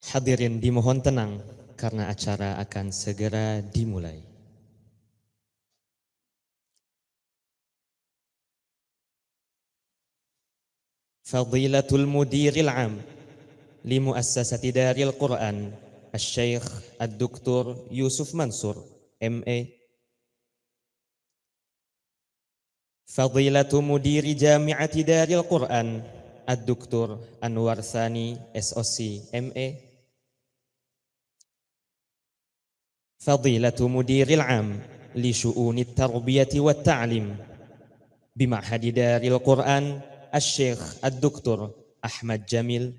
Hadirin dimohon tenang karena acara akan segera dimulai. Fadilatul Mudiril Am li Muassasati Daril Quran Al-Syeikh Ad-Doktor Yusuf Mansur MA. Fadilatu Mudiri Jami'ati Daril Quran Ad-Doktor Anwar Thani SOC MA. فضيلة مدير العام لشؤون التربية والتعليم بمعهد دار القرآن الشيخ الدكتور أحمد جميل.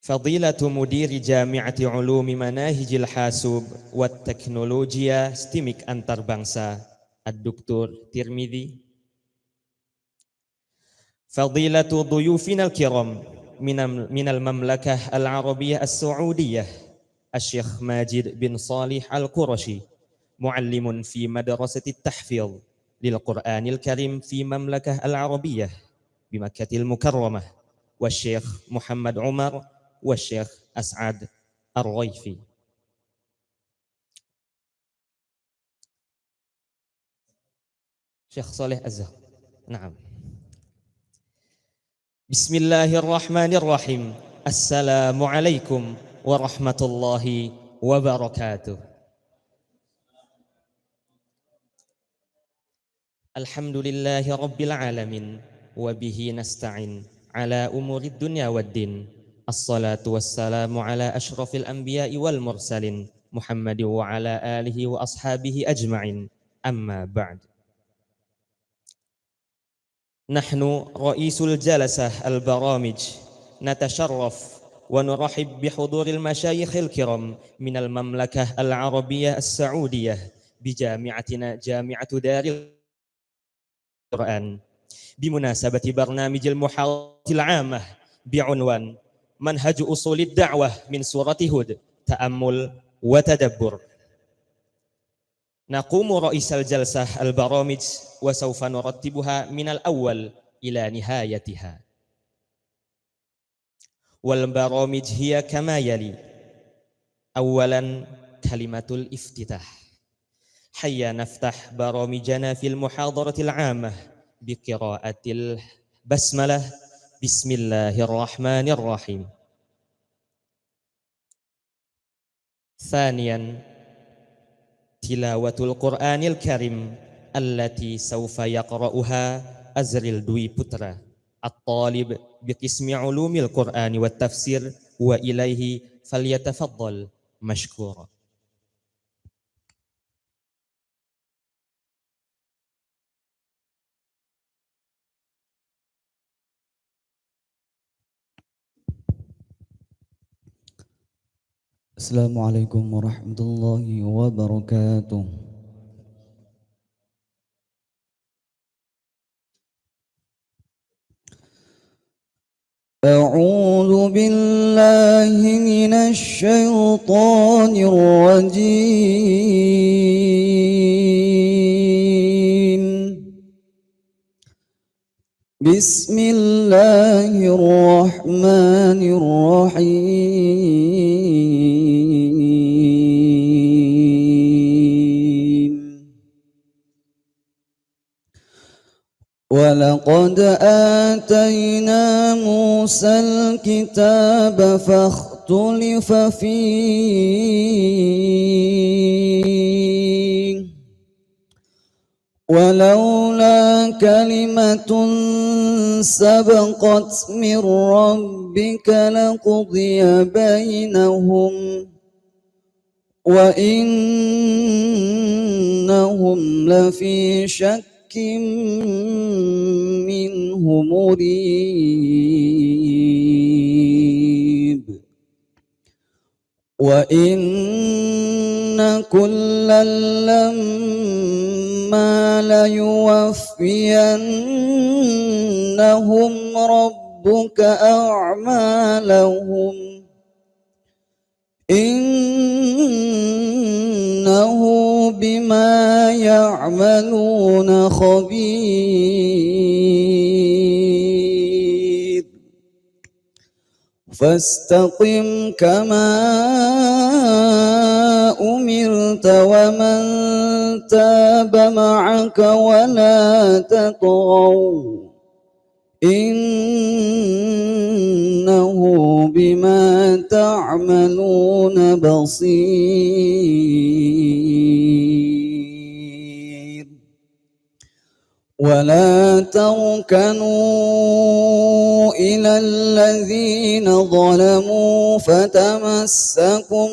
فضيلة مدير جامعة علوم مناهج الحاسوب والتكنولوجيا ستيميك أنتربangsa الدكتور ترمذي. فضيلة ضيوفنا الكرام من المملكة العربية السعودية الشيخ ماجد بن صالح القرشي معلم في مدرسة التحفيظ للقرآن الكريم في المملكة العربية بمكة المكرمة، والشيخ محمد عمر والشيخ أسعد الريفي. شيخ صالح الزهر. نعم. بسم الله الرحمن الرحيم. السلام عليكم ورحمة الله وبركاته. الحمد لله رب العالمين وبه نستعين على أمور الدنيا والدين. الصلاة والسلام على أشرف الأنبياء والمرسلين محمد وعلى آله وأصحابه أجمعين. أما بعد، نحن رئيس الجلسة البرامج نتشرف ونرحب بحضور المشايخ الكرام من المملكة العربية السعودية بجامعتنا جامعة دار القرآن بمناسبة برنامج المحاضرة العامة بعنوان منهج أصول الدعوة من سورة هود تأمل وتدبر. نقوم رئيس الجلسة البرامج وسوف نرتبها من الأول إلى نهايتها. والبرامج هي كما يلي: أولا كلمة الافتتاح، حيا نفتح برامجنا في المحاضرة العامة بقراءة البسملة بسم الله الرحمن الرحيم. ثانيا تلاوة القرآن الكريم التي سوف يقرأها أزريل دوي بوترا الطالب بقسم علوم القرآن والتفسير، وإليه فليتفضل مشكورا. Assalamualaikum warahmatullahi wabarakatuh. A'udzu billahi minasy syaithanir rajim. Bismillahirrahmanirrahim. وَلَقَدْ آتَيْنَا مُوسَى الْكِتَابَ فَاخْتُلِفَ فِيهِ وَلَوْلَا كَلِمَةٌ سَبَقَتْ مِنْ رَبِّكَ لَقُضِيَ بَيْنَهُمْ وَإِنَّهُمْ لَفِي شَكٍّ منه مريب وإن كلا لما ليوفينهم ربك أعمالهم إنه بما يعملون خبير. فاستقم كما أمرت ومن تاب معك ولا تطغوا إنه بما تعملون بصير ولا تركنوا إلى الذين ظلموا فتمسكم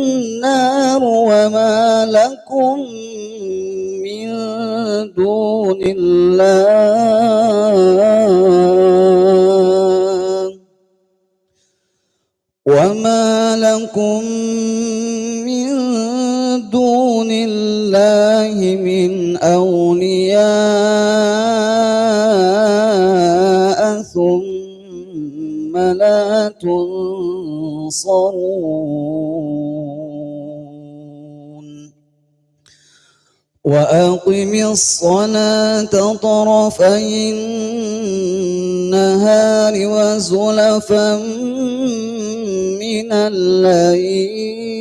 النار وما لكم من دون الله من أولياء ثم لا تنصرون وأقم الصلاة طرفي النهار وزلفا من الليل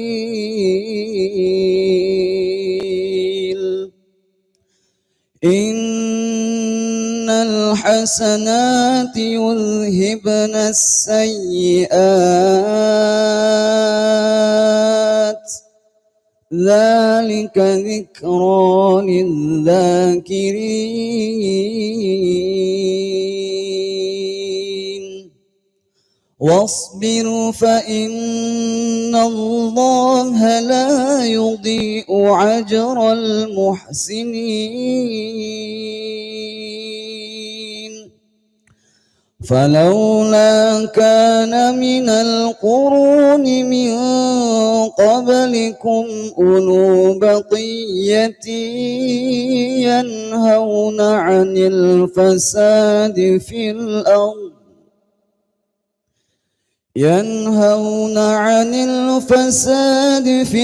إن الحسنات يذهبن السيئات ذلك ذكرى للذاكرين واصبر فإن الله لا يضيء أجر المحسنين فلولا كان من القرون من قبلكم أولو بقية ينهون عن الفساد في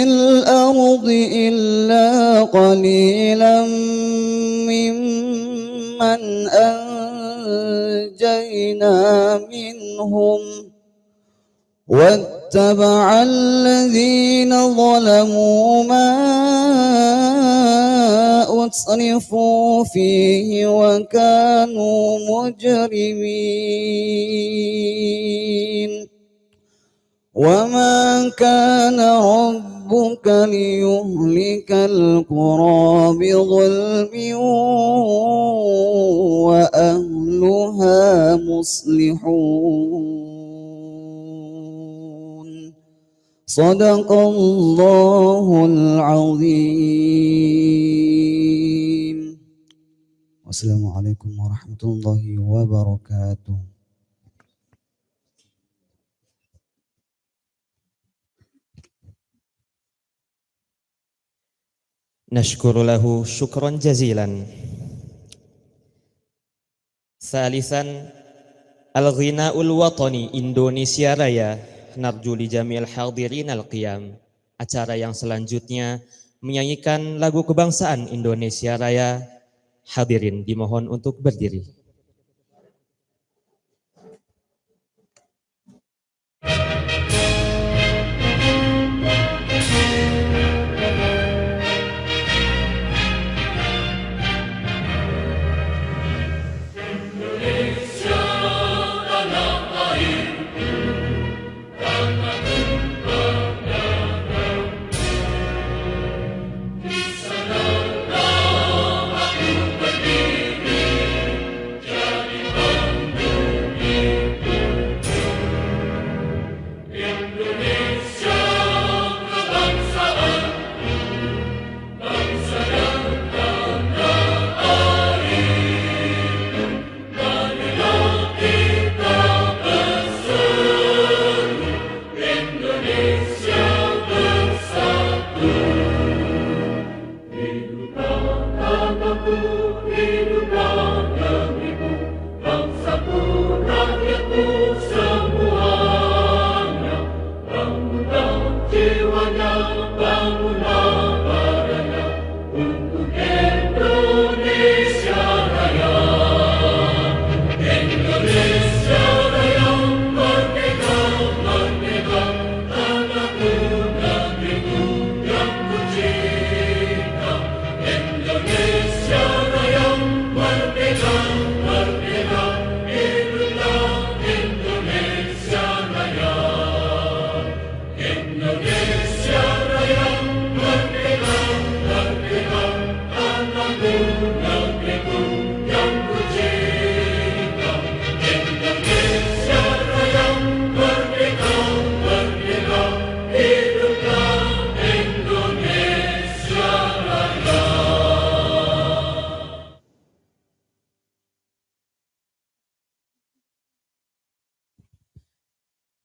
الأرض إلا قليلا ممن أنجينا منهم واتبع الذين ظلموا ما أترفوا فيه وكانوا مجرمين وما كان ربك ليهلك القرى بظلم وأهلها مصلحون صدق الله العظيم والسلام عليكم ورحمة الله وبركاته. Nashkuru lahu syukran jazilan. Thalithan, al-ghina'ul watani Indonesia Raya narju li jami'il hadirin al-qiyam. Acara yang selanjutnya menyanyikan lagu kebangsaan Indonesia Raya. Hadirin dimohon untuk berdiri.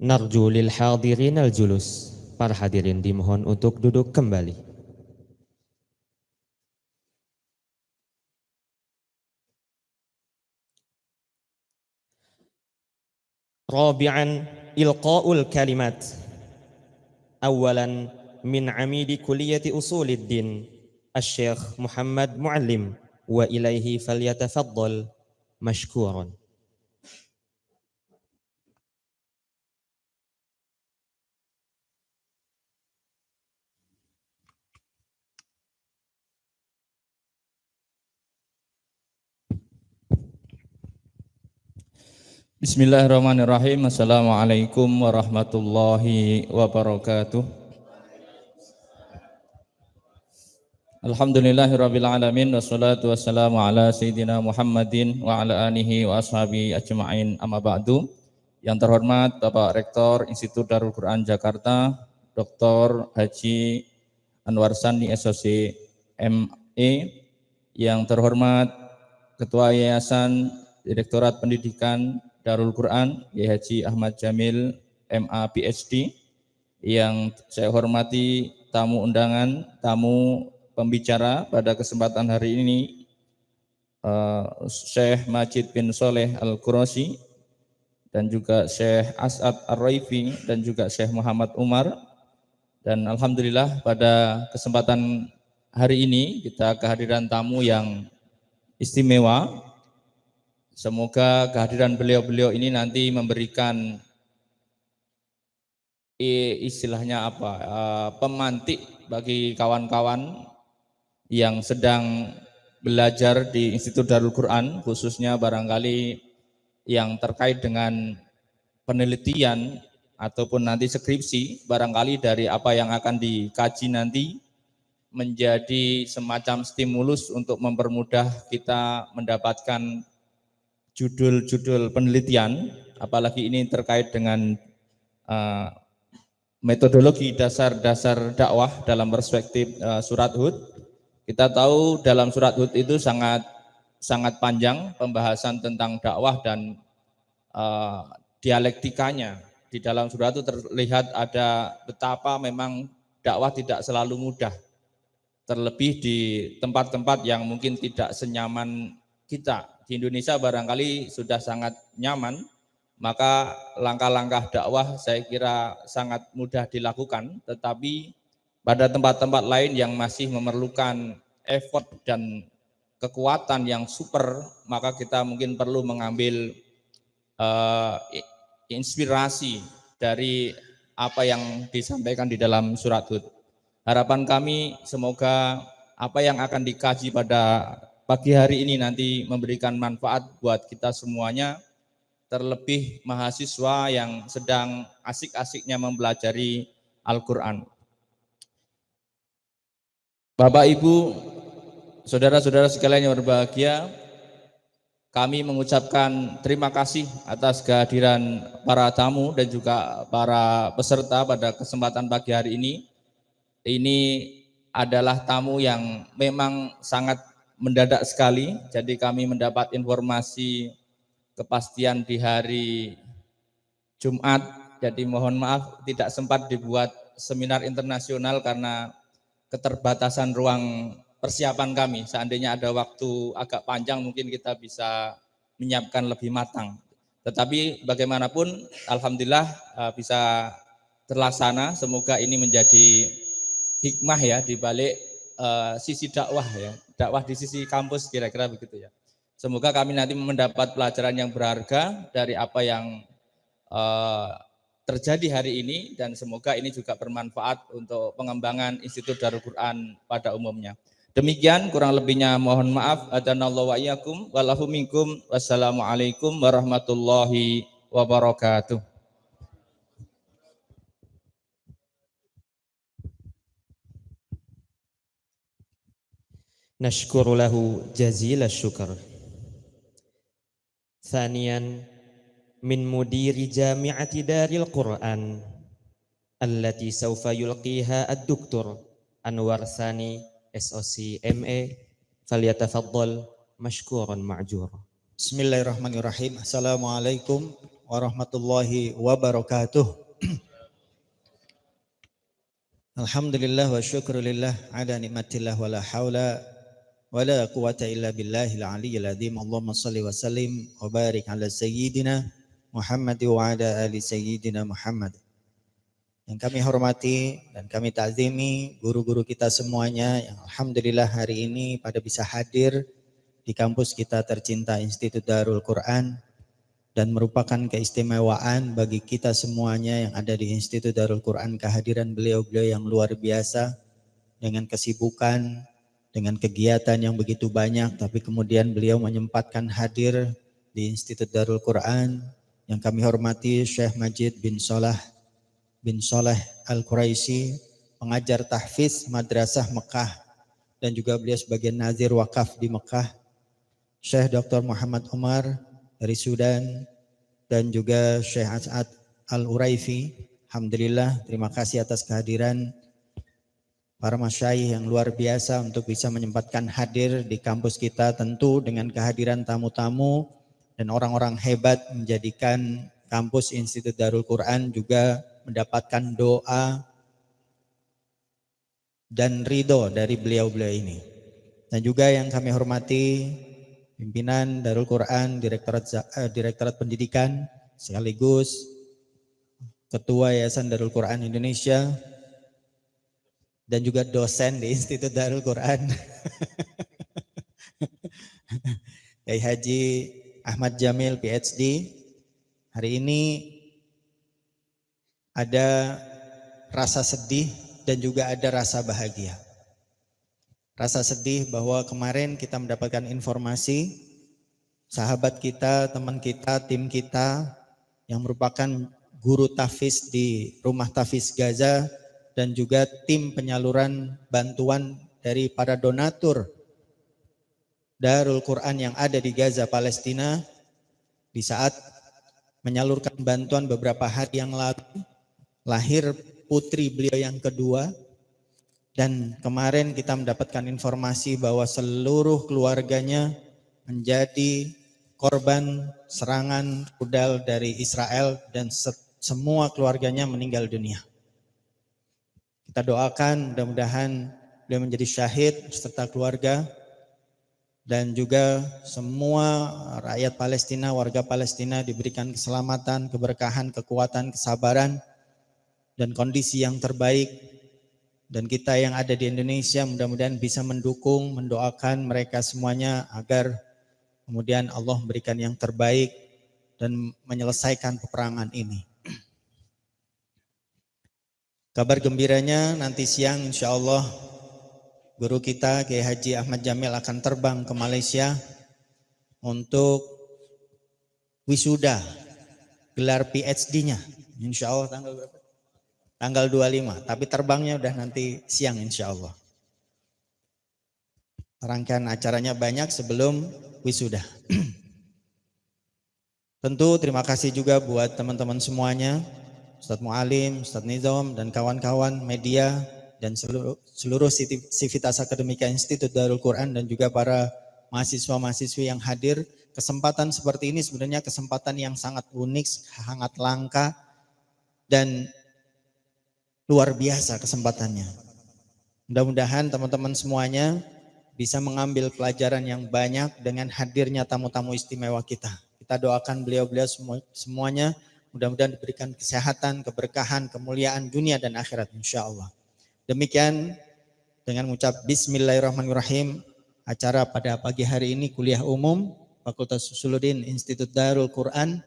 Narju lil hadirin al julus. Para hadirin dimohon untuk duduk kembali. Rabi'an ilqa'ul kalimat. Awalan min amidi kulliyati usuliddin Asy-Syaikh Muhammad Muallim wa ilaihi falyatafaddal mashkuran. Bismillahirrahmanirrahim. Assalamualaikum warahmatullahi wabarakatuh. Alhamdulillahirabbil alamin wassalatu wassalamu ala sayyidina Muhammadin wa ala alihi wa ashabihi ajma'in, amma ba'du. Yang terhormat Bapak Rektor Institut Darul Quran Jakarta, Dr. Haji Anwar Sani SOC ME, yang terhormat Ketua Yayasan Direktorat Pendidikan Darul Quran Kiai Haji Ahmad Jamil MA PhD, yang saya hormati tamu undangan, tamu pembicara pada kesempatan hari ini, Syekh Majid bin Soleh Al-Qurashi, dan juga Syekh As'ad Ar-Raifi, dan juga Syekh Muhammad Umar. Dan alhamdulillah pada kesempatan hari ini kita kehadiran tamu yang istimewa. Semoga kehadiran beliau-beliau ini nanti memberikan istilahnya pemantik bagi kawan-kawan yang sedang belajar di Institut Darul Quran, khususnya barangkali yang terkait dengan penelitian ataupun nanti skripsi, barangkali dari apa yang akan dikaji nanti menjadi semacam stimulus untuk mempermudah kita mendapatkan judul-judul penelitian, apalagi ini terkait dengan metodologi dasar-dasar dakwah dalam perspektif surat Hud. Kita tahu dalam surat Hud itu sangat panjang pembahasan tentang dakwah dan dialektikanya. Di dalam surat itu terlihat ada betapa memang dakwah tidak selalu mudah, terlebih di tempat-tempat yang mungkin tidak senyaman kita. Di Indonesia barangkali sudah sangat nyaman, maka langkah-langkah dakwah saya kira sangat mudah dilakukan, tetapi pada tempat-tempat lain yang masih memerlukan effort dan kekuatan yang super, maka kita mungkin perlu mengambil inspirasi dari apa yang disampaikan di dalam surat Hud. Harapan kami semoga apa yang akan dikaji pada pagi hari ini nanti memberikan manfaat buat kita semuanya, terlebih mahasiswa yang sedang asik-asiknya mempelajari Al-Quran. Bapak, Ibu, saudara-saudara sekalian yang berbahagia, kami mengucapkan terima kasih atas kehadiran para tamu dan juga para peserta pada kesempatan pagi hari ini. Ini adalah tamu yang memang sangat mendadak sekali, jadi kami mendapat informasi kepastian di hari Jumat, jadi mohon maaf tidak sempat dibuat seminar internasional karena keterbatasan ruang persiapan kami. Seandainya ada waktu agak panjang mungkin kita bisa menyiapkan lebih matang. Tetapi bagaimanapun alhamdulillah bisa terlaksana. Semoga ini menjadi hikmah ya di balik sisi dakwah ya. Dakwah di sisi kampus kira-kira begitu ya. Semoga kami nanti mendapat pelajaran yang berharga dari apa yang terjadi hari ini, dan semoga ini juga bermanfaat untuk pengembangan Institut Darul Quran pada umumnya. Demikian kurang lebihnya mohon maaf. Adanallahu wa iyyakum wallahu minkum. Wassalamualaikum warahmatullahi wabarakatuh. Nashkuru lahu jazila syukr. Thaniyan min mudiri jami'ati Daril Quran allati sawfa yulqiha ad-doktor Anwar Sani SOC MA, falyatafaddal mashkuran ma'jur. Bismillahirrahmanirrahim. Assalamualaikum warahmatullahi wabarakatuh. Alhamdulillah wa syukrulillah ala nikmatillah wa la hawla wa la quwata illa billahil aliyyil azim. Allahumma salli wa sallim wa barik ala sayyidina Muhammad wa ala ali sayyidina Muhammad. Yang kami hormati dan kami ta'zimi guru-guru kita semuanya yang alhamdulillah hari ini pada bisa hadir di kampus kita tercinta Institut Darul Quran, dan merupakan keistimewaan bagi kita semuanya yang ada di Institut Darul Quran kehadiran beliau-beliau yang luar biasa dengan kesibukan, dengan kegiatan yang begitu banyak, tapi kemudian beliau menyempatkan hadir di Institut Darul Quran. Yang kami hormati Syekh Majid bin Shaleh Al-Quraisy, pengajar tahfiz Madrasah Mekah dan juga beliau sebagai nazir wakaf di Mekah. Syekh Dr. Muhammad Umar dari Sudan dan juga Syekh As'ad Al-Uraifi. Alhamdulillah, terima kasih atas kehadiran para masyayikh yang luar biasa untuk bisa menyempatkan hadir di kampus kita, tentu dengan kehadiran tamu-tamu dan orang-orang hebat menjadikan kampus Institut Darul Quran juga mendapatkan doa dan ridho dari beliau-beliau ini. Dan juga yang kami hormati pimpinan Darul Quran, Direktorat Pendidikan, sekaligus Ketua Yayasan Darul Quran Indonesia, dan juga dosen di Institut Darul Quran, Kiai Haji Ahmad Jamil PhD. Hari ini ada rasa sedih dan juga ada rasa bahagia. Rasa sedih bahwa kemarin kita mendapatkan informasi sahabat kita, teman kita, tim kita yang merupakan guru tahfiz di Rumah Tahfiz Gaza dan juga tim penyaluran bantuan dari para donatur Darul Quran yang ada di Gaza, Palestina, di saat menyalurkan bantuan beberapa hari yang lalu lahir putri beliau yang kedua. Dan kemarin kita mendapatkan informasi bahwa seluruh keluarganya menjadi korban serangan rudal dari Israel dan semua keluarganya meninggal dunia. Kita doakan mudah-mudahan beliau menjadi syahid serta keluarga, dan juga semua rakyat Palestina, warga Palestina diberikan keselamatan, keberkahan, kekuatan, kesabaran, dan kondisi yang terbaik. Dan kita yang ada di Indonesia mudah-mudahan bisa mendukung, mendoakan mereka semuanya agar kemudian Allah memberikan yang terbaik dan menyelesaikan peperangan ini. Kabar gembiranya nanti siang insya Allah guru kita Kiai Haji Ahmad Jamil akan terbang ke Malaysia untuk wisuda gelar PhD-nya. Insya Allah tanggal berapa? Tanggal 25, tapi terbangnya udah nanti siang insya Allah. Rangkaian acaranya banyak sebelum wisuda. Tentu terima kasih juga buat teman-teman semuanya, Ustadz Mu'alim, Ustadz Nizam, dan kawan-kawan media, dan seluruh sivitas akademika Institut Darul Quran, dan juga para mahasiswa-mahasiswi yang hadir. Kesempatan seperti ini sebenarnya kesempatan yang sangat unik, sangat langka, dan luar biasa kesempatannya. Mudah-mudahan teman-teman semuanya bisa mengambil pelajaran yang banyak dengan hadirnya tamu-tamu istimewa kita. Kita doakan beliau-beliau semuanya mudah-mudahan diberikan kesehatan, keberkahan, kemuliaan dunia dan akhirat insya Allah. Demikian dengan mengucap Bismillahirrahmanirrahim, acara pada pagi hari ini kuliah umum Fakultas Usuluddin Institut Darul Quran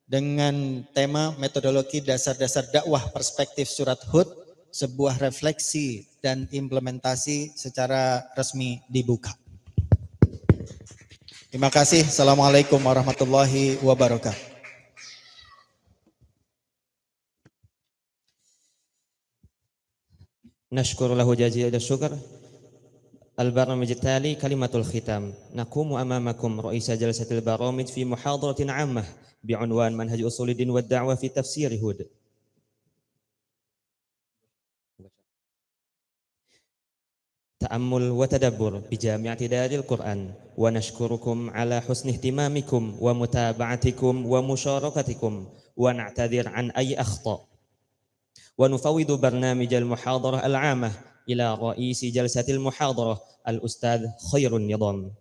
dengan tema metodologi dasar-dasar dakwah perspektif surat Hud, sebuah refleksi dan implementasi secara resmi dibuka. Terima kasih. Assalamualaikum warahmatullahi wabarakatuh. نشكر له جزيل الشكر. البرنامج التالي كلمة الختام. نقوم أمامكم رئيس جلسة البرامج في محاضرة عامة بعنوان منهج أصول الدين والدعوة في تفسير هود. تأمل وتدبر بجامعة دار القرآن، ونشكركم على حسن اهتمامكم ومتابعتكم ومشاركتكم، ونعتذر عن أي أخطاء، ونفوض برنامج المحاضرة العامة إلى رئيس جلسة المحاضرة الأستاذ خير النظام.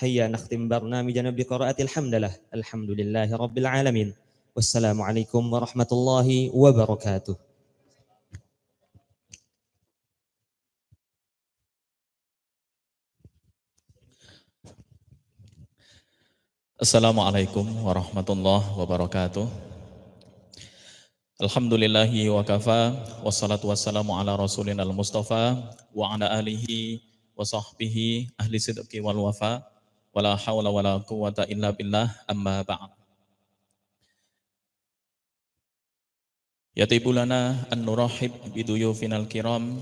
هيا نختم برنامجنا بقراءة الحمد لله رب العالمين، والسلام عليكم ورحمة الله وبركاته. Assalamualaikum warahmatullahi wabarakatuh. Alhamdulillahi wa kafa, wassalatu wassalamu ala rasulina al-mustafa wa ala alihi wa sahbihi ahli sidqi wal wafa, wala hawla wala quwwata illa billah, amma ba'd. Yatibu lana an nurahib biduyufinal kiram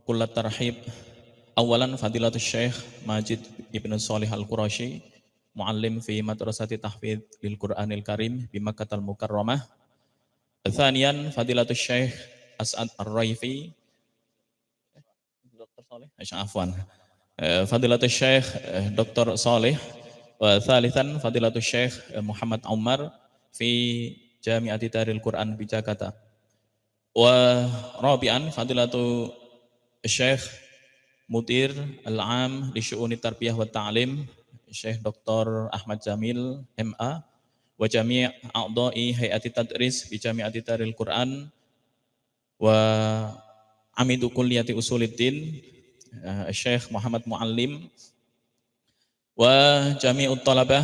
kullat tarhib. Awalan fadilatul Syekh Majid Ibnu Shalih Al-Qurashi, muallim fi madrasati tahfidz lil Qur'anil Karim bi Makkah Al-Mukarramah. Tsaniyan fadilatul Syekh As'ad Ar-Raifi, Dr. Saleh, afwan. Fadilatul Syekh Dr. Saleh. Wa tsalitsan fadilatul Syekh Muhammad Umar fi Jami'ati Daril Quran bi Jakarta. Wa rabi'an fadilatul Syekh Mudir Al-Am li Syu'uni Tarbiyah wa Ta'lim Syekh Dr. Ahmad Jamil MA, wa jami' a'dha'i hay'ati tadris bi Jami'ati Daril Quran, wa amidu kulliyati usuluddin Syekh Muhammad Muallim, wa jami'ut talabah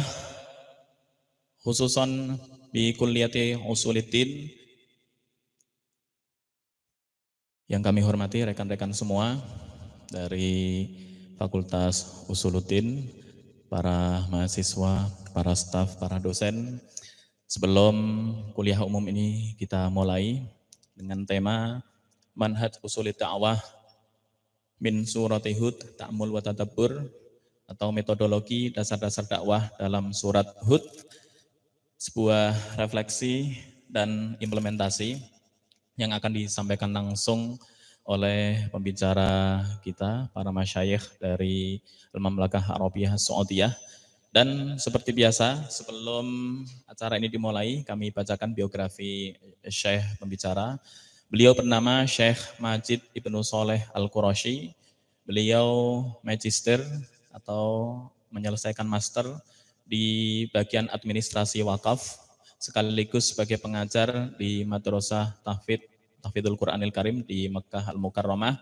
khususan bi kulliyati usuluddin. Yang kami hormati rekan-rekan semua dari Fakultas Usuluddin, para mahasiswa, para staf, para dosen. Sebelum kuliah umum ini kita mulai dengan tema Manhaj Usulid Da'wah min Surati Hud Ta'amul wa Tadabbur, atau metodologi dasar-dasar dakwah dalam surat Hud, sebuah refleksi dan implementasi yang akan disampaikan langsung oleh pembicara kita, para masyayikh dari Al-Mamlakah Arabiyah Saudiyah. Dan seperti biasa, sebelum acara ini dimulai, kami bacakan biografi Syekh pembicara. Beliau bernama Syekh Majid Ibnu Shalih Al-Qurashi. Beliau magister atau menyelesaikan master di bagian administrasi wakaf, sekaligus sebagai pengajar di Madrasah Tahfidzul Qur'anil Karim di Makkah Al-Mukarramah,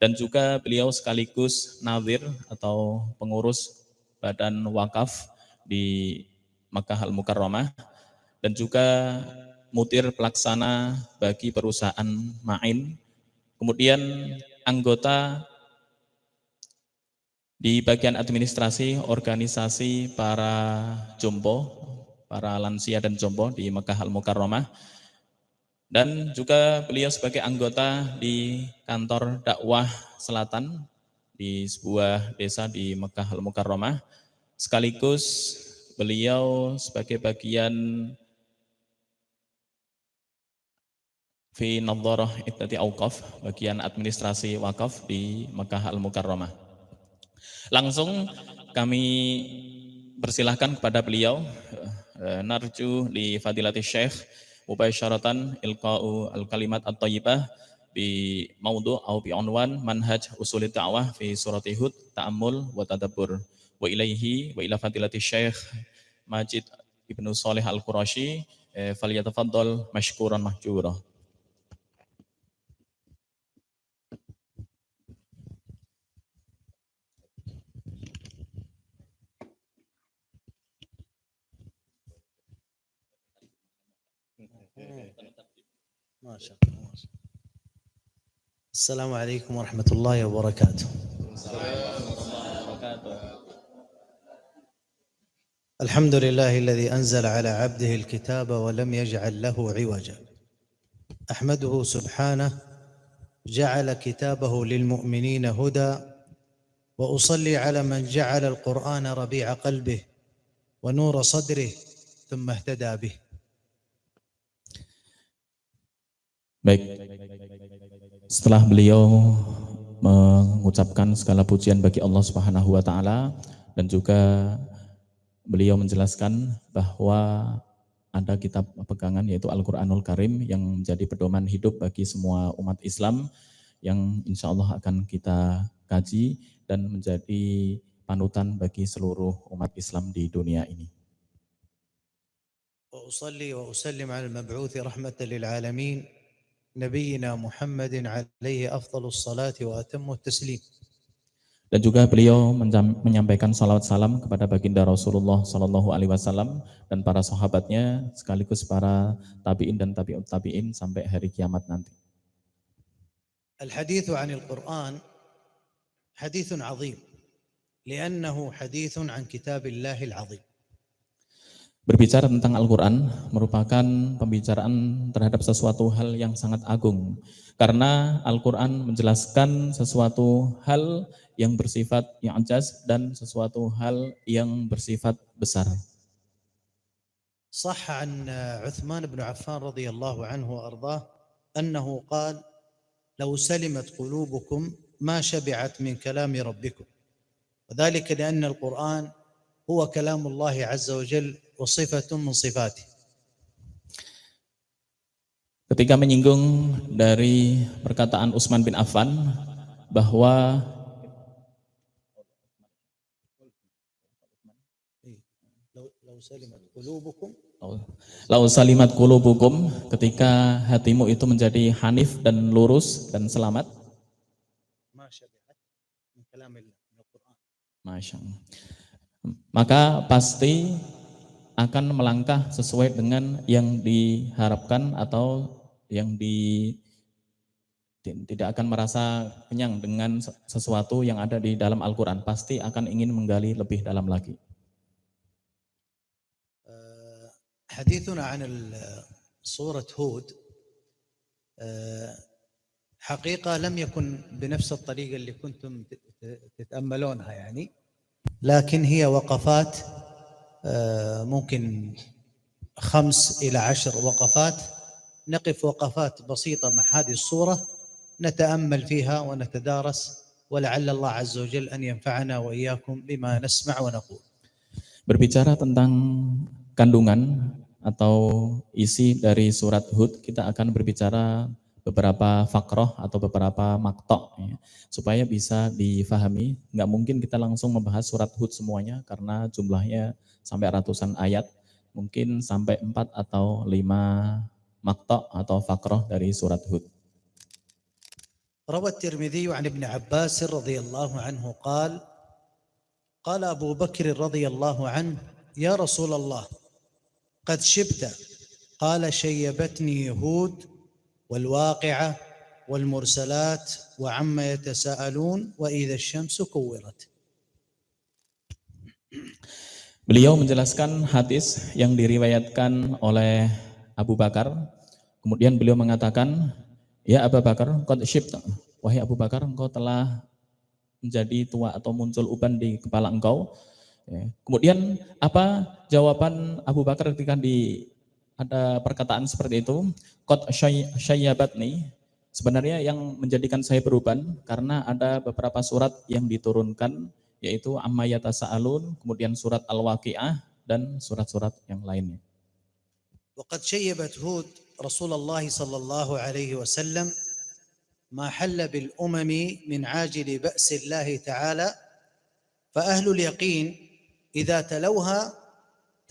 dan juga beliau sekaligus nazir atau pengurus badan wakaf di Makkah Al-Mukarramah, dan juga mutir pelaksana bagi perusahaan Ma'in, kemudian anggota di bagian administrasi organisasi para jompo, para lansia dan jompo di Makkah Al-Mukarramah. Dan juga beliau sebagai anggota di kantor dakwah selatan di sebuah desa di Makkah Al-Mukarramah. Sekaligus beliau sebagai bagian fi nadharah ittati awqaf, bagian administrasi wakaf di Makkah Al-Mukarramah. Langsung kami persilahkan kepada beliau, narju li fadilati syekh mubasyaratan ilqa'u al-kalimat at-thayyibah bi maudu' au bi unwan manhaj usulid da'wah fi surati Hud ta'ammul wa tadabbur. Wa ilaihi wa ila fadilati syekh Majid Ibnu Shalih Al-Qurashi, falyatafaddal mashkuran mahjura. Assalamualaikum warahmatullahi wabarakatuh. Alhamdulillahilladzi anzala ala 'abdihi al-kitaba wa lam yaj'al lahu 'iwaja. Ahmaduhu subhanahu ja'ala kitabahu lil mu'minina huda wa usalli ala man ja'ala al-Qur'ana rabi'a qalbihi wa nura sadrihi thumma ihtada bihi. Baik, setelah beliau mengucapkan segala pujian bagi Allah Subhanahu wa taala, dan juga beliau menjelaskan bahwa ada kitab pegangan yaitu Al-Qur'anul Karim yang menjadi pedoman hidup bagi semua umat Islam, yang insya Allah akan kita kaji dan menjadi panutan bagi seluruh umat Islam di dunia ini. وأصلي وأسلم على المبعوث رحمة للعالمين نبينا محمد عليه أفضل الصلاة وأتم التسليم. Dan juga beliau menyampaikan salawat salam kepada baginda Rasulullah Sallallahu Alaihi Wasallam dan para sahabatnya, sekaligus para tabiin dan tabiut tabiin sampai hari kiamat nanti. الحديث عن القرآن حديث عظيم لأنه حديث عن كتاب الله العظيم. Berbicara tentang Al-Quran merupakan pembicaraan terhadap sesuatu hal yang sangat agung, karena Al-Quran menjelaskan sesuatu hal yang bersifat i'jaz dan sesuatu hal yang bersifat besar. صح عن عثمان بن عفان رضي الله عنه وأرضاه أنه قال لو سلمت قلوبكم ما شبعت من كلام ربكم، وذلك لأن القرآن هو كلام الله عز وجل وصفة من صفاته. Ketika menyinggung dari perkataan Utsman bin Affan bahwa lau salimat qulubukum, ketika hatimu itu menjadi hanif dan lurus dan selamat, Masya Allah, maka pasti akan melangkah sesuai dengan yang diharapkan atau yang tidak akan merasa kenyang dengan sesuatu yang ada di dalam Al-Quran, pasti akan ingin menggali lebih dalam lagi. حديثنا عن سورة هود حقيقة لم يكن بنفس الطريقة اللي كنتم تتأملونها يعني، لكن هي وقفات ممكن 5 إلى 10 وقفات، نقف وقفات بسيطة مع هذه الصورة نتأمل فيها ونتدارس، ولعل الله عز وجل أن ينفعنا وإياكم بما نسمع ونقول. Berbicara tentang kandungan atau isi dari surat Hud, kita akan berbicara beberapa fakroh atau beberapa maktok ya, supaya bisa difahami. Nggak mungkin kita langsung membahas surat Hud semuanya karena jumlahnya sampai ratusan ayat, mungkin sampai 4 atau 5 maktok atau fakroh dari surat Hud. روى الترمذي عن ابن عباس رضي الله عنه قال قال أبو بكر رضي الله عنه يا رسول الله قد شبت، قال شيبتني هود والواقعة والمرسلات وعما يتساءلون وإذا الشمس كورت. Beliau menjelaskan hadis yang diriwayatkan oleh Abu Bakar. Kemudian beliau mengatakan, ya Abu Bakar, qad shibta, wahai Abu Bakar, engkau telah menjadi tua atau muncul uban di kepala engkau. Kemudian apa jawaban Abu Bakar ketika ada perkataan seperti itu? Qad syayyabatni, sebenarnya yang menjadikan saya beruban karena ada beberapa surat yang diturunkan, yaitu Amma Yatasa'alun, kemudian surat Al-Waqi'ah dan surat-surat yang lainnya. وقد شيبت هود رسول الله صلى الله عليه وسلم ما حل بالأمم من عاجل بأس الله تعالى، فأهل اليقين إذا تلوها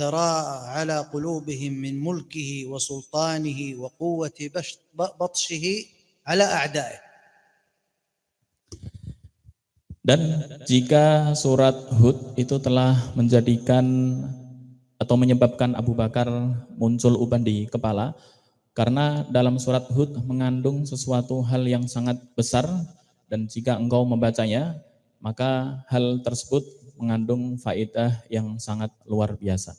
ترى على قلوبهم من ملكه وسلطانه وقوة بطشه على أعدائه. Dan jika surat Hud itu telah menjadikan atau menyebabkan Abu Bakar muncul uban di kepala, karena dalam surat Hud mengandung sesuatu hal yang sangat besar, dan jika engkau membacanya, maka hal tersebut mengandung faedah yang sangat luar biasa.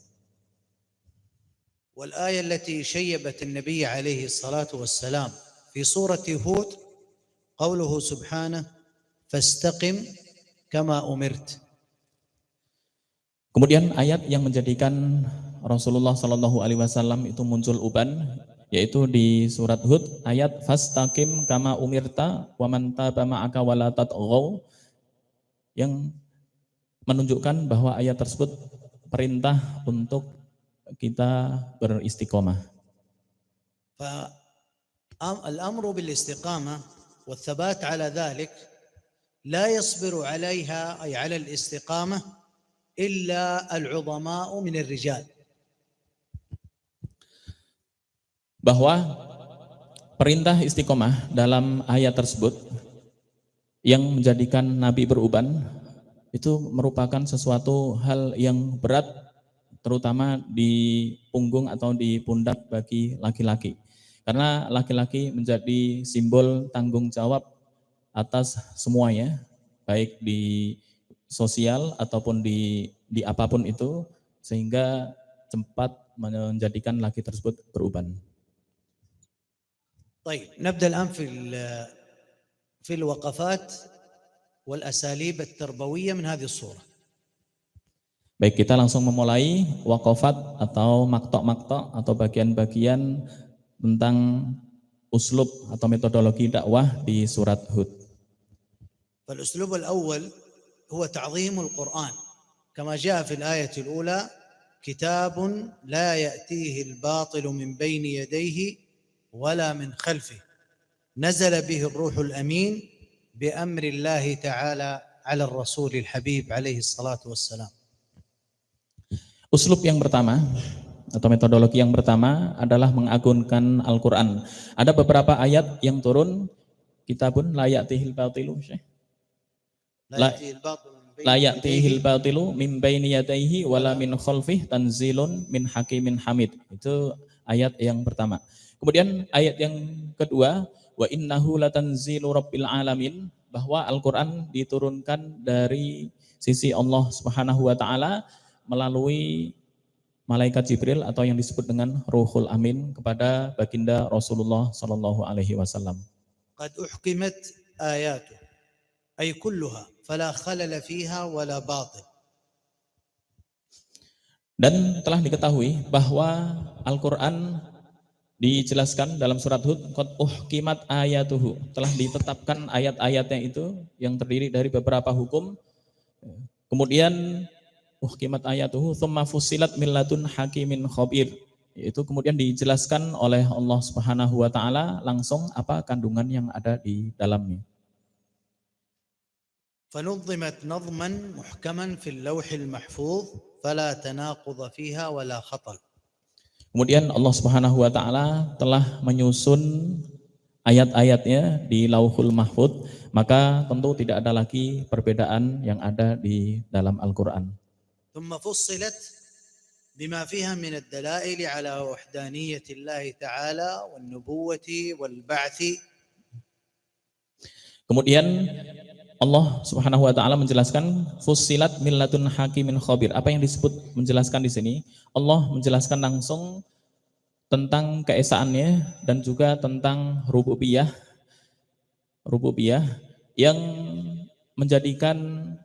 والآية التي شيبت النبي عليه الصلاة والسلام في سورة هود قوله سبحانه فاستقم كما أمرت. Kemudian ayat yang menjadikan Rasulullah Shallallahu Alaihi Wasallam itu muncul uban, yaitu di surat Hud ayat fastaqim kama umirta wa man taba ma'aka wala tatghaw, yang menunjukkan bahwa ayat tersebut perintah untuk kita beristiqomah. فالأمر بالاستقامة والثبات على ذلك لا يصبر عليها أي على الاستقامة إلا العظماء من الرجال. Bahwa perintah istiqomah dalam ayat tersebut yang menjadikan Nabi beruban itu merupakan sesuatu hal yang berat, terutama di punggung atau di pundak bagi laki-laki. Karena laki-laki menjadi simbol tanggung jawab atas semuanya, baik di sosial ataupun di apapun itu, sehingga cepat menjadikan laki tersebut beruban. طيب نبدأ الآن في الوقفات والأساليب التربوية من هذه الصورة. Baik, kita langsung memulai waqafat atau maktok-maktok atau bagian-bagian tentang uslub atau metodologi dakwah di surat Hud. فالأسلوب الأول هو تعظيم القرآن كما جاء في الآية الأولى كتاب لا يأتيه الباطل من بين يديه ولا من خلفه نزل به الروح الأمين بأمر الله تعالى على الرسول الحبيب عليه الصلاة والسلام. Uslub yang pertama atau metodologi yang pertama adalah mengagungkan Al-Quran. Ada beberapa ayat yang turun, kitabun la ya'tihil batilu la ya'tihil batilu min baini yadayhi wala min khalfih tanzilun min hakimin hamid. Itu ayat yang pertama. Kemudian ayat yang kedua, wa innahu latanzilu rabbil alamin, bahwa Al-Quran diturunkan dari sisi Allah Subhanahu wa taala melalui malaikat Jibril atau yang disebut dengan Ruhul Amin kepada baginda Rasulullah sallallahu alaihi wasallam. قد أحكمت آياته أي كلها فلا خلل فيها ولا باطل. Dan telah diketahui bahwa Al-Quran dijelaskan dalam surat Hud, qad uhkimat ayatuhu, telah ditetapkan ayat-ayatnya itu yang terdiri dari beberapa hukum. Kemudian uhkimat ayatuhu thumma fussilat min ladun hakimin khabir, yaitu kemudian dijelaskan oleh Allah Subhanahu wa taala langsung apa kandungan yang ada di dalamnya. فنظمت نظما محكما في اللوح المحفوظ فلا تناقض فيها ولا خطل. Kemudian Allah Subhanahu wa taala telah menyusun ayat-ayatnya di Lauhul Mahfuz, maka tentu tidak ada lagi perbedaan yang ada di dalam Al-Qur'an. ثم فصلت بما فيها من الدلائل على وحدانية الله تعالى والنبوة والبعث. Kemudian Allah Subhanahu wa taala menjelaskan fussilat min ladun hakimin khabir. Apa yang disebut menjelaskan di sini? Allah menjelaskan langsung tentang keesaannya dan juga tentang rububiyah yang menjadikan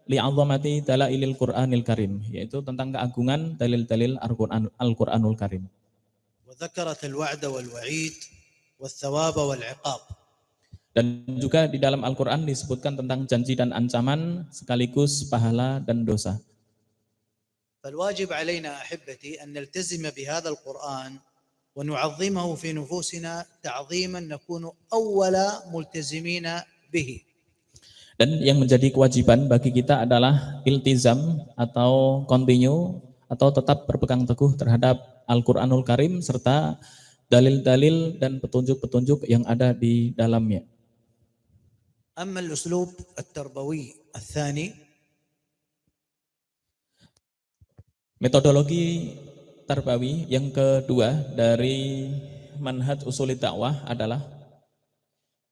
li'azamati dalailil Qur'anil Karim, yaitu tentang keagungan dalil-dalil Al-Qur'anul Karim. وذكرت الوعد والوعيد والثواب والعقاب. Dan juga di dalam Al-Quran disebutkan tentang janji dan ancaman sekaligus pahala dan dosa. فالواجب علينا أحبتي أن نلتزم بهذا القرآن ونعظمه في نفوسنا تعظيما نكون أول ملتزمين به. Dan yang menjadi kewajiban bagi kita adalah iltizam atau continue atau tetap berpegang teguh terhadap Al-Quranul Karim serta dalil-dalil dan petunjuk-petunjuk yang ada di dalamnya. أما الأسلوب التربوي الثاني، metodologi tarbawi yang kedua dari manhaj usul dakwah adalah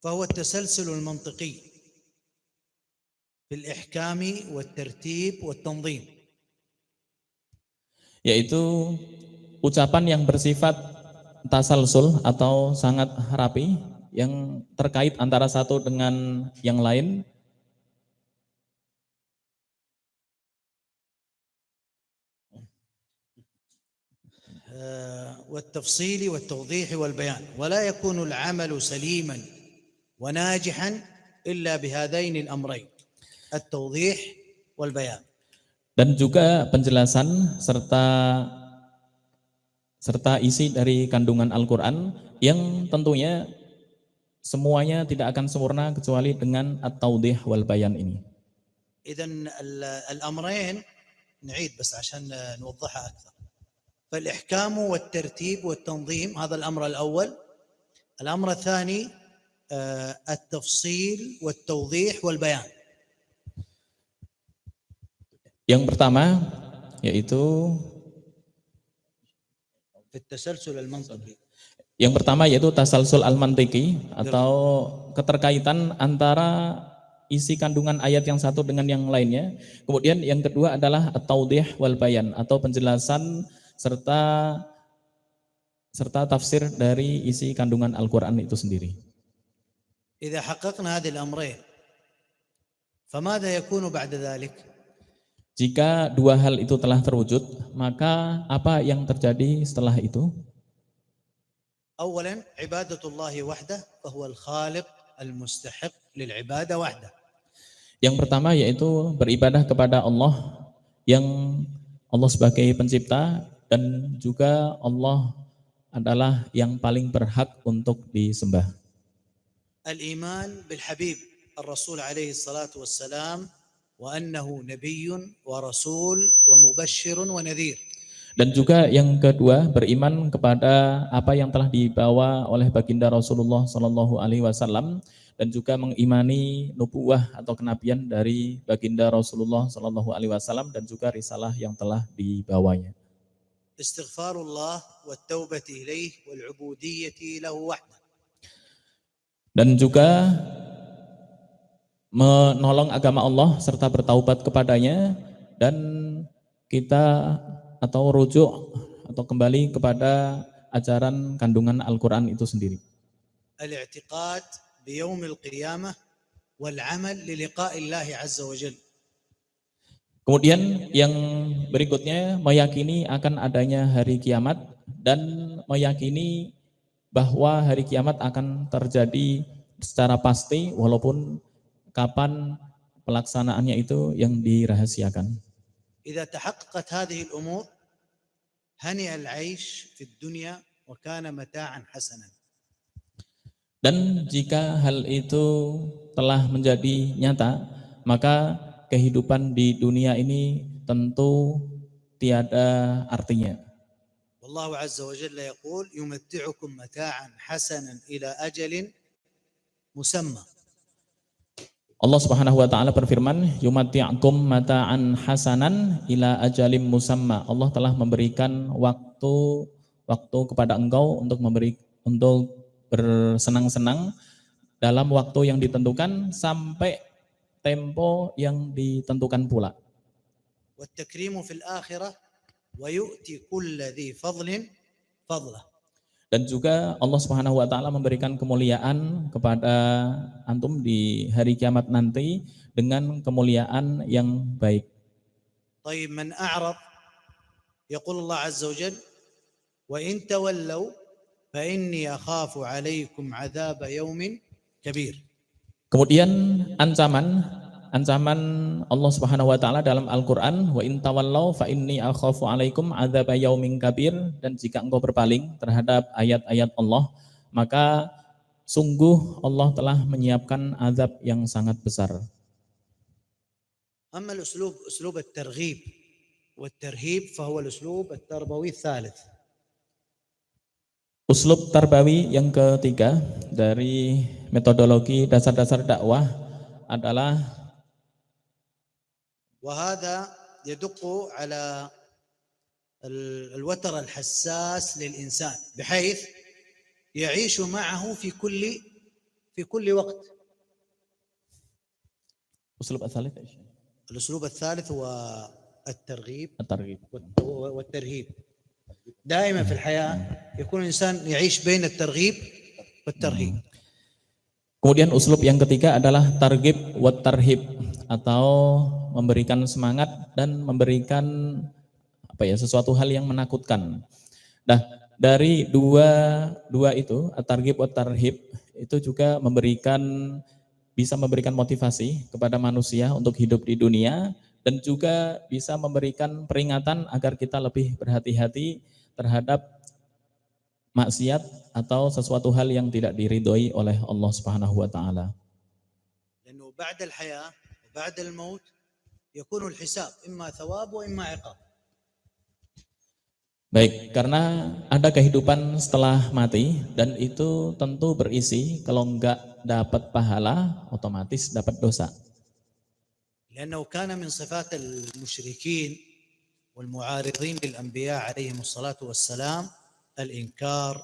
فهو التسلسل المنطقي في الإحكام والترتيب والتنظيم. yaitu ucapan yang bersifat tasalsul atau sangat rapi yang terkait antara satu dengan yang lain. والتفصيل والتوضيح والبيان، ولا يكون العمل سليما وناجحا إلا بهذين الأمرين التوضيح والبيان. Dan juga penjelasan serta isi dari kandungan Al-Quran yang tentunya semuanya tidak akan sempurna kecuali dengan at-tawdih wal bayan ini. إذن الأمرين نعيد بس عشان نوضحها أكثر. فالإحكام والترتيب والتنظيم هذا الأمر الأول. الأمر الثاني التفصيل والتوضيح والبيان. Yang pertama yaitu في التسلسل المنطقي. Yang pertama yaitu tasalsul al-mantiki atau keterkaitan antara isi kandungan ayat yang satu dengan yang lainnya. Kemudian yang kedua adalah at-tawdih wal bayan atau penjelasan serta tafsir dari isi kandungan Al-Quran itu sendiri. إذا حققنا هذه الأمرين فماذا يكون بعد ذلك؟ Jika dua hal itu telah terwujud, maka apa yang terjadi setelah itu? أولا عبادة الله وحده فهو الخالق المستحق للعبادة وحده. Yang pertama yaitu beribadah kepada Allah, yang Allah sebagai pencipta dan juga Allah adalah yang paling berhak untuk disembah. الإيمان بالحبيب الرسول عليه الصلاة والسلام وأنه نبي ورسول ومبشر ونذير. Dan juga yang kedua beriman kepada apa yang telah dibawa oleh baginda Rasulullah Shallallahu Alaihi Wasallam dan juga mengimani nubuwah atau kenabian dari baginda Rasulullah Shallallahu Alaihi Wasallam dan juga risalah yang telah dibawanya. Istighfarullah wa taubah ilaih wal ubudiyyah lahu wahdah. Dan juga menolong agama Allah serta bertaubat kepadanya dan kita atau rujuk atau kembali kepada ajaran kandungan Al-Quran itu sendiri. Al-i'tiqad bi yaumil qiyamah wal amal li liqa'illahi azza wa jalla. Kemudian yang berikutnya meyakini akan adanya hari kiamat dan meyakini bahwa hari kiamat akan terjadi secara pasti walaupun kapan pelaksanaannya itu yang dirahasiakan. إذا تحققت هذه الأمور هنئ العيش في الدنيا وكان متاعا حسنا. Dan jika hal itu telah menjadi nyata, maka kehidupan di dunia ini tentu tiada artinya. والله عز وجل يقول يمتعكم متاعا حسنا إلى أجل مسمى. Allah Subhanahu wa taala berfirman, "Yumatti'akum mata'an hasanan ila ajalim musamma." Allah telah memberikan waktu kepada engkau untuk bersenang-senang dalam waktu yang ditentukan sampai tempo yang ditentukan pula. والتكريم في الآخرة ويؤتي كل ذي فضل فضله. Dan juga Allah Subhanahu wa taala memberikan kemuliaan kepada antum di hari kiamat nanti dengan kemuliaan yang baik. طيب من أعرض يقول الله عز وجل وإن تولوا فإني أخاف عليكم عذاب يوم كبير. Kemudian ancaman Allah Subhanahu wa taala dalam Al-Qur'an, wa in tawallau fa inni akhafu 'alaikum 'adzaba yaumin kabir, dan jika engkau berpaling terhadap ayat-ayat Allah, maka sungguh Allah telah menyiapkan azab yang sangat besar. أما أسلوب الترغيب والترهيب فهو الأسلوب التربوي الثالث. Uslub tarbawi yang ketiga dari metodologi dasar-dasar dakwah adalah وهذا يدق على الوتر الحساس للإنسان بحيث يعيش معه في كل وقت. الأسلوب الثالث هو الترغيب والترهيب. دائما في الحياة يكون الإنسان يعيش بين الترغيب والترهيب. Kemudian uslub yang ketiga adalah targhib wa tarhib atau memberikan semangat dan memberikan sesuatu hal yang menakutkan. Nah, dari dua itu, at-targhib wa tarhib, itu juga bisa memberikan motivasi kepada manusia untuk hidup di dunia, dan juga bisa memberikan peringatan agar kita lebih berhati-hati terhadap maksiat atau sesuatu hal yang tidak diridhoi oleh Allah Subhanahu wa taala. لأنه بعد الحياة وبعد الموت يكون الحساب إما ثواب وإما عقاب. Baik, karena ada kehidupan setelah mati dan itu tentu berisi kalau enggak dapat pahala otomatis dapat dosa. لأنه كان من صفات المشركين والمعارضين للأنبياء عليهم الصلاة والسلام الإنكار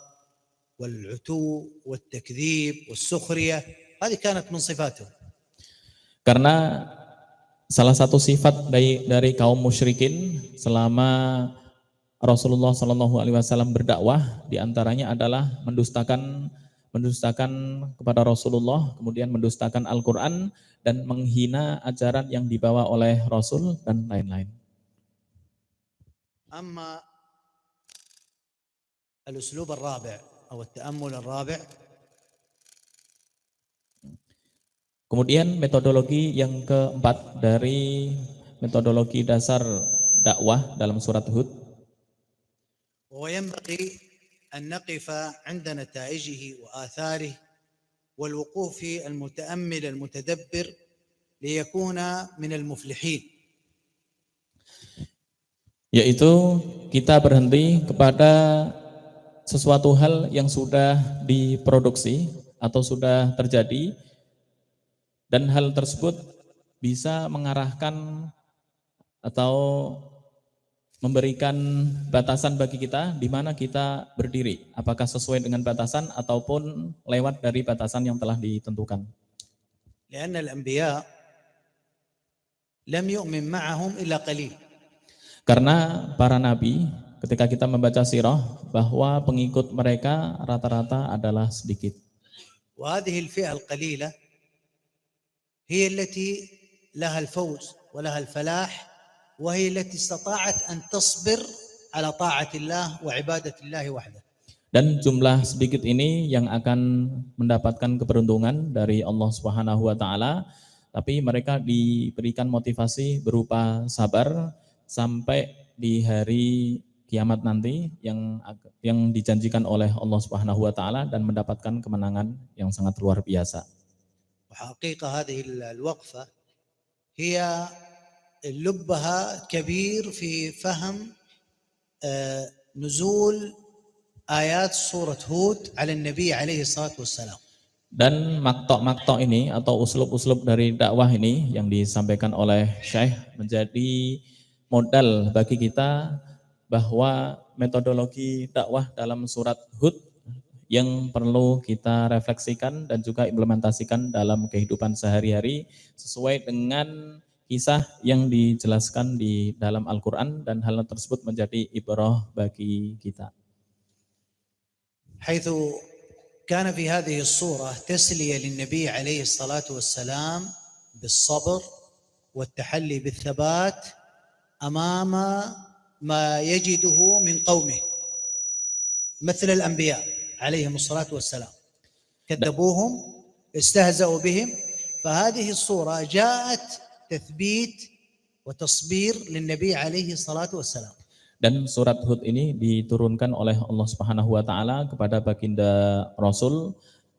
والعتو والتكذيب والسخرية، هذه كانت من صفاتهم. Karena salah satu sifat dari kaum musyrikin selama Rasulullah Shallallahu Alaihi Wasallam berdakwah diantaranya adalah mendustakan kepada Rasulullah, kemudian mendustakan Al-Quran dan menghina ajaran yang dibawa oleh Rasul dan lain-lain. أما الأسلوب الرابع أو التأمل الرابع، kemudian metodologi yang keempat dari metodologi dasar dakwah dalam surat Hud, وينبغي أن نقف عند نتائجه وآثاره والوقوف في المتأمل المتدبر ليكون من المفلحين. yaitu kita berhenti kepada sesuatu hal yang sudah diproduksi atau sudah terjadi, dan hal tersebut bisa mengarahkan atau memberikan batasan bagi kita di mana kita berdiri, apakah sesuai dengan batasan ataupun lewat dari batasan yang telah ditentukan. لأن الأنبياء لم يؤمن معهم إلا قليل. Karena para nabi, ketika kita membaca sirah, bahwa pengikut mereka rata-rata adalah sedikit. وهذه الفئة القليلة هي التي لها الفوز ولها الفلاح، وهي التي استطاعت أن تصبر على طاعة الله وعبادة الله وحده. Dan jumlah sedikit ini yang akan mendapatkan keberuntungan dari Allah Subhanahu wa taala, tapi mereka diberikan motivasi berupa sabar sampai di hari kiamat nanti yang dijanjikan oleh Allah Subhanahu wa taala dan mendapatkan kemenangan yang sangat luar biasa. وحقيقة هذه الوقفة هي لبها كبير في فهم نزول آيات سورة هود على النبي عليه الصلاة والسلام. Dan maktok-maktok ini atau uslub-uslub dari dakwah ini yang disampaikan oleh Syekh menjadi modal bagi kita bahwa metodologi dakwah dalam surat Hud yang perlu kita refleksikan dan juga implementasikan dalam kehidupan sehari-hari sesuai dengan kisah yang dijelaskan di dalam Al-Quran, dan hal tersebut menjadi ibrah bagi kita. حيث كان في هذه الصورة تسلية للنبي عليه الصلاة والسلام بالصبر والتحلي بالثبات أمام ما يجده من قومه مثل الأنبياء عليهم الصلاة والسلام، كذبوهم استهزأوا بهم، فهذه الصورة جاءت تثبيت وتصبير للنبي عليه الصلاة والسلام. Dan surat Hud ini diturunkan oleh Allah Subhanahu wa taala kepada baginda Rasul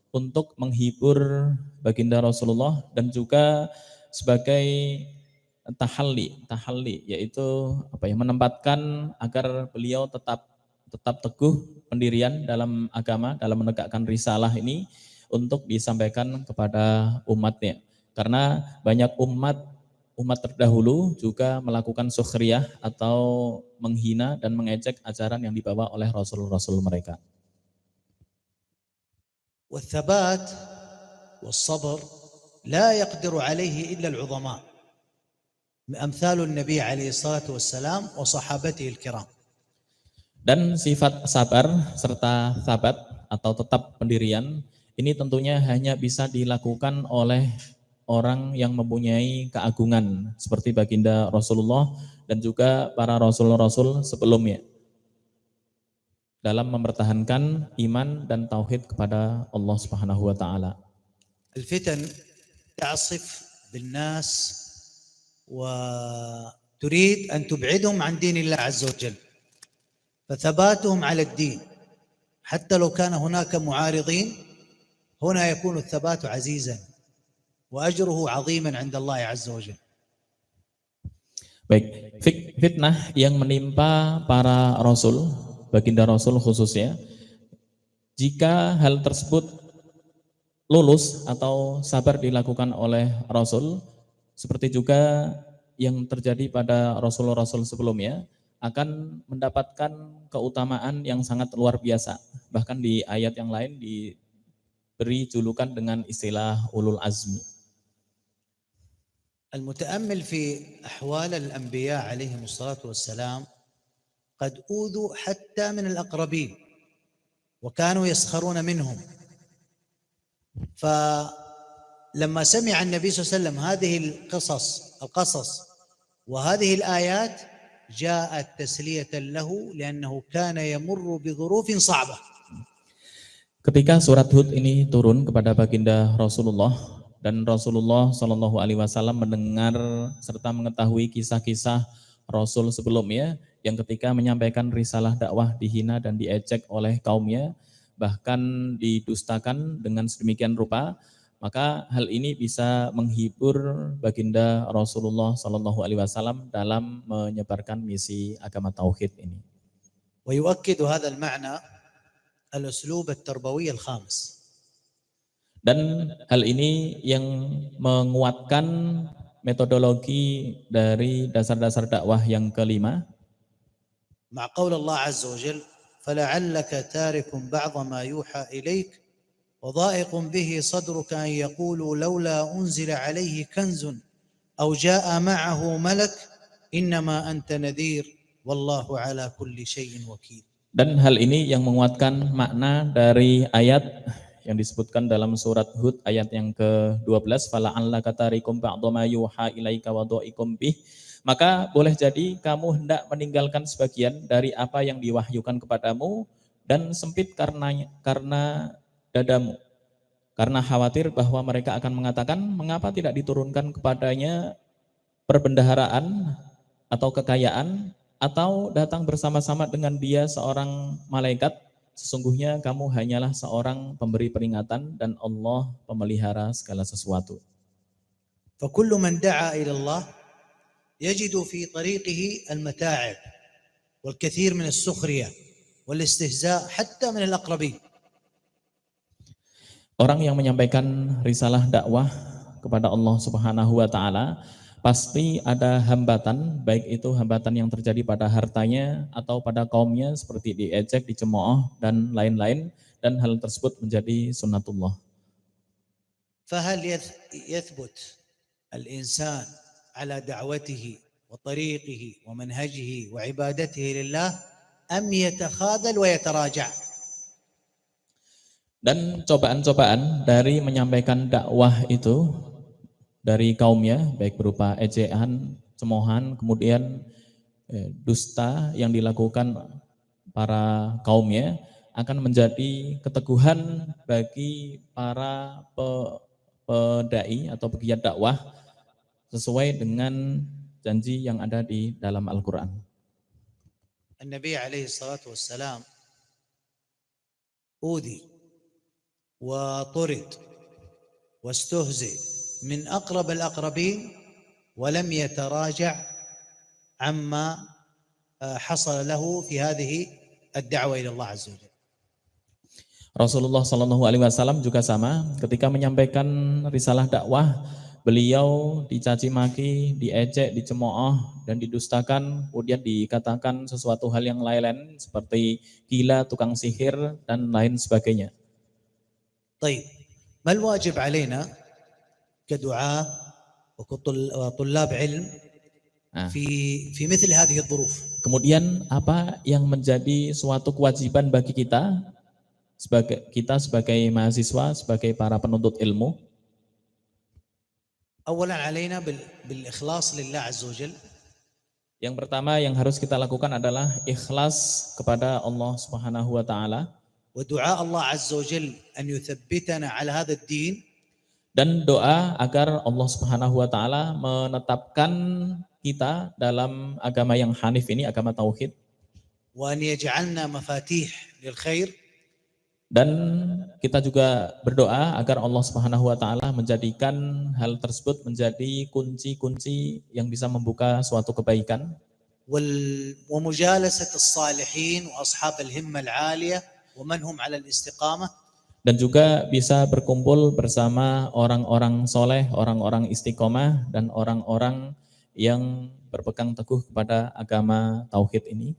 untuk menghibur baginda Rasulullah dan juga sebagai tahalli yaitu menempatkan agar beliau tetap teguh pendirian dalam agama, dalam menegakkan risalah ini untuk disampaikan kepada umatnya. Karena banyak umat terdahulu juga melakukan sukhriyah atau menghina dan mengejek ajaran yang dibawa oleh rasul-rasul mereka. والثبات والصبر لا يقدر عليه إلا العظماء أمثال النبي عليه الصلاة والسلام وصحابته الكرام. Dan sifat sabar serta sabat atau tetap pendirian ini tentunya hanya bisa dilakukan oleh orang yang mempunyai keagungan seperti baginda Rasulullah dan juga para rasul-rasul sebelumnya. dalam mempertahankan iman dan tauhid kepada Allah Subhanahu wa taala. الفتن تعصف بالناس وتريد أن تبعدهم عن دين الله عز وجل، فثباتهم على الدين حتى لو كان هناك معارضين هنا يكون الثبات عزيزا وأجره عظيما عند الله عز وجل. Baik, fitnah yang menimpa para rasul, baginda rasul khususnya, jika hal tersebut lulus atau sabar dilakukan oleh rasul, seperti juga yang terjadi pada rasul-rasul sebelumnya, akan mendapatkan keutamaan yang sangat luar biasa. Bahkan di ayat yang lain diberi julukan dengan istilah ulul azmi. المتأمل في أحوال الأنبياء عليهم الصلاة والسلام قد أوذوا حتى من الأقربين وكانوا يسخرون منهم، فلما سمع النبي صلى الله عليه وسلم هذه القصص وهذه الآيات جاءت تسلية له لأنه كان يمر بظروف صعبة. Ketika surat Hud ini turun kepada baginda Rasulullah, dan Rasulullah Shallallahu Alaihi Wasallam mendengar serta mengetahui kisah-kisah Rasul sebelumnya yang ketika menyampaikan risalah dakwah dihina dan diejek oleh kaumnya, bahkan didustakan dengan sedemikian rupa, maka hal ini bisa menghibur baginda Rasulullah Shallallahu Alaihi Wasallam dalam menyebarkan misi agama tauhid ini. ويؤكد هذا المعنى الأسلوب التربوي الخامس. Dan hal ini yang menguatkan metodologi dari dasar-dasar dakwah yang kelima. مع قول الله عز وجل فلعلك تارك بعض ما يوحى إليك وضائق به صدرك أن يقولوا لولا أنزل عليه كنز أو جاء معه ملك إنما أنت نذير والله على كل شيء وكيل. Dan hal ini yang menguatkan makna dari ayat yang disebutkan dalam surat Hud ayat yang ke-12, fala'allaka tarikum ba'dha ma yuha ilaika wa dha'ikum bih, maka boleh jadi kamu hendak meninggalkan sebagian dari apa yang diwahyukan kepadamu dan sempit karena dadamu, karena khawatir bahwa mereka akan mengatakan mengapa tidak diturunkan kepadanya perbendaharaan atau kekayaan atau datang bersama-sama dengan dia seorang malaikat. Sesungguhnya kamu hanyalah seorang pemberi peringatan dan Allah pemelihara segala sesuatu. فكل من دعا إلى الله يجد في طريقه المتاعب والكثير من السخرية والاستهزاء حتى من الأقربين. Orang yang menyampaikan risalah dakwah kepada Allah Subhanahu wa taala pasti ada hambatan, baik itu hambatan yang terjadi pada hartanya atau pada kaumnya seperti diejek, dicemooh dan lain-lain, dan hal tersebut menjadi sunnatullah. فهل يثبت الإنسان على دعوته وطريقه ومنهجه وعبادته لله أم يتخاذل ويتراجع؟ Dan cobaan-cobaan dari menyampaikan dakwah itu dari kaumnya, baik berupa ejekan, cemoohan, kemudian dusta yang dilakukan para kaumnya, akan menjadi keteguhan bagi para pedai atau pegiat dakwah sesuai dengan janji yang ada di dalam Al-Quran. Nabi alaihi salatu wassalam أوذي وطرد واستهزئ من أقرب الأقربين ولم يتراجع عما حصل له في هذه الدعوة إلى الله عز وجل. Rasulullah Shallallahu Alaihi Wasallam juga sama, ketika menyampaikan risalah dakwah, beliau dicaci maki, diejek, dicemooh dan didustakan, kemudian dikatakan sesuatu hal yang lain seperti gila, tukang sihir dan lain sebagainya. طيب ما الواجب علينا كدعاة وطلاب علم في مثل هذه الظروف؟ Kemudian apa yang menjadi suatu kewajiban bagi kita sebagai mahasiswa, sebagai para penuntut ilmu? أولا علينا بالإخلاص لله عز وجل Yang pertama yang harus kita lakukan adalah ikhlas kepada Allah Subhanahu wa taala ودعاء الله عز وجل أن يثبتنا على هذا الدين dan doa agar Allah Subhanahu wa taala menetapkan kita dalam agama yang hanif ini, agama tauhid, وأن يجعلنا مفاتيح للخير dan kita juga berdoa agar Allah Subhanahu wa taala menjadikan hal tersebut menjadi kunci-kunci yang bisa membuka suatu kebaikan ومجالسة الصالحين وأصحاب الهمة العالية ومن هم على الاستقامة dan juga bisa berkumpul bersama orang-orang soleh, orang-orang istiqomah dan orang-orang yang berpegang teguh kepada agama tauhid ini.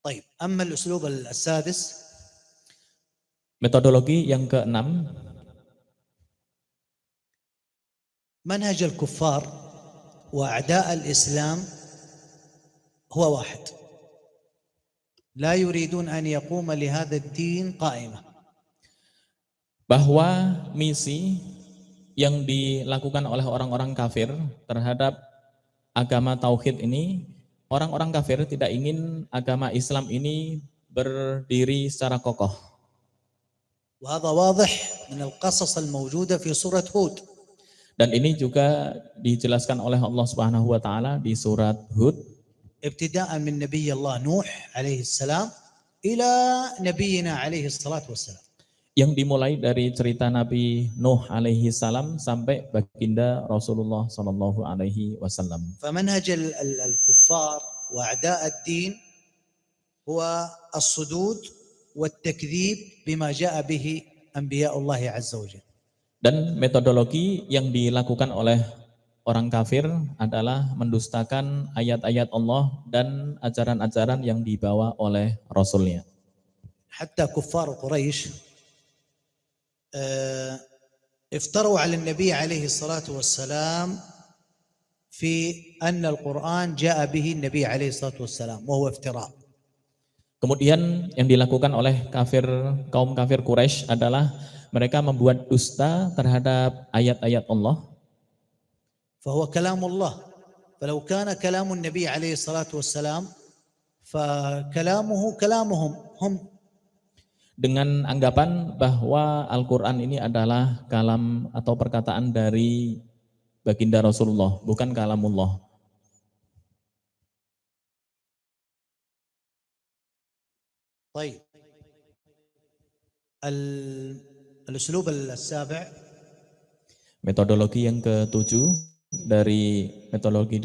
طيب أما الأسلوب السادس Metodologi yang keenam, منهج الكفار وأعداء الإسلام هو واحد لا يريدون أن يقوم لهذا الدين قائمة bahwa misi yang dilakukan oleh orang-orang kafir terhadap agama tauhid ini, orang-orang kafir tidak ingin agama Islam ini berdiri secara kokoh. وهذا واضح من القصص الموجودة في سورة هود Dan ini juga dijelaskan oleh Allah Subhanahu wa taala di surat Hud, ابتداء من نبي الله نوح عليه السلام إلى نبينا عليه الصلاة والسلام yang dimulai dari cerita Nabi Nuh alaihi salam sampai baginda Rasulullah sallallahu alaihi wasallam. فمنهج الكفار وأعداء الدين هو الصدود والتكذيب بما جاء به أنبياء الله عز وجل. Dan metodologi yang dilakukan oleh orang kafir adalah mendustakan ayat-ayat Allah dan ajaran-ajaran yang dibawa oleh Rasulnya. حتى كفار قريش افتروا على النبي عليه الصلاة والسلام في أن القرآن جاء به النبي عليه الصلاة والسلام وهو افتراء. Kemudian yang dilakukan oleh kaum kafir Quraisy adalah mereka membuat dusta terhadap ayat-ayat Allah. فهو كلام الله فلو كان كلام النبي عليه الصلاة والسلام فكلامه كلامهم هم. Dengan anggapan bahwa Al-Quran ini adalah kalam atau perkataan dari baginda Rasulullah, bukan kalamullah. طيب الأسلوب السابع Metodologi yang ketujuh dari metodologi